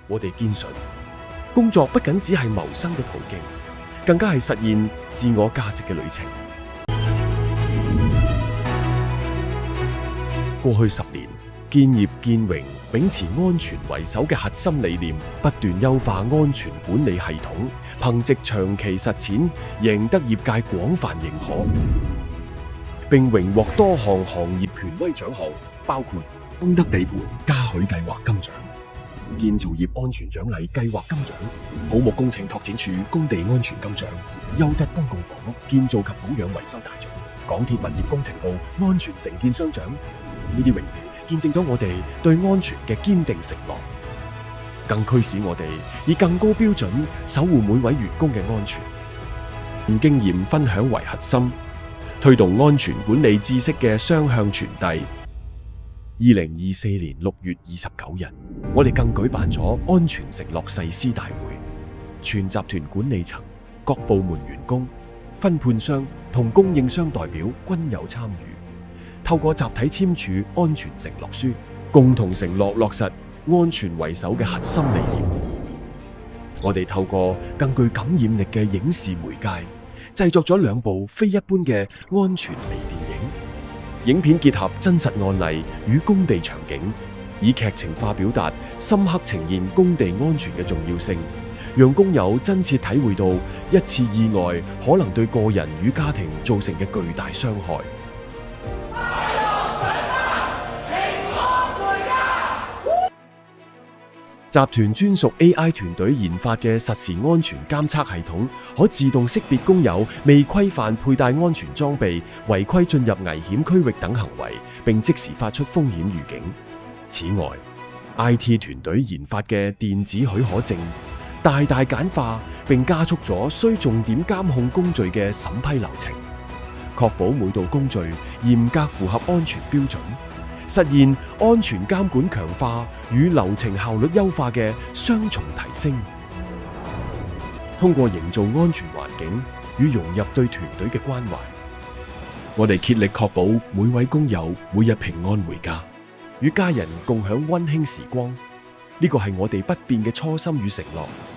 我哋堅信，工作不僅只係謀生嘅途徑，更加係實現自我價值嘅旅程。過去10年，建業建榮秉持安全為首嘅核心理念，不斷優化安全管理系統，憑藉長期實踐，贏得業界廣泛認可，並榮獲多項行業權威獎項，包括東德地盤嘉許計劃金獎、建造業安全獎勵計劃金獎、土木工程拓展署工地安全金獎、優質公共房屋建造及保養維修大獎、港鐵物業工程部安全承建商獎。呢啲榮譽見證咗我哋對安全嘅堅定承諾，更驅使我哋以更高標準守護每位員工嘅安全。用經驗分享為核心，推動安全管理知識嘅雙向傳遞。2024年6月29日，我哋更舉辦咗安全承諾誓師大會，全集團管理層、各部門員工、分判商同供應商代表均有參與。透過集體簽署安全承諾書，共同承諾落實安全為首嘅核心理念。我哋透過更具感染力嘅影視媒介，製作咗2部非一般嘅安全微電影。影片結合真實案例與工地場景，以劇情化表達，深刻呈現工地安全嘅重要性，讓工友真切體會到一次意外可能對個人與家庭造成嘅巨大傷害。集團專屬 AI 團隊研發嘅實時安全監測系統，可自動識別工友未規範佩戴安全裝備、違規進入危險區域等行為，並即時發出風險預警。此外，IT 團隊研發嘅電子許可證，大大簡化並加速咗需重點監控工序嘅審批流程，確保每道工序嚴格符合安全標準，實現安全監管強化與流程效率優化嘅雙重提升。通過營造安全環境與融入對團隊嘅關懷，我哋竭力確保每位工友每日平安回家，與家人共享溫馨時光。呢個係我哋不變嘅初心與承諾。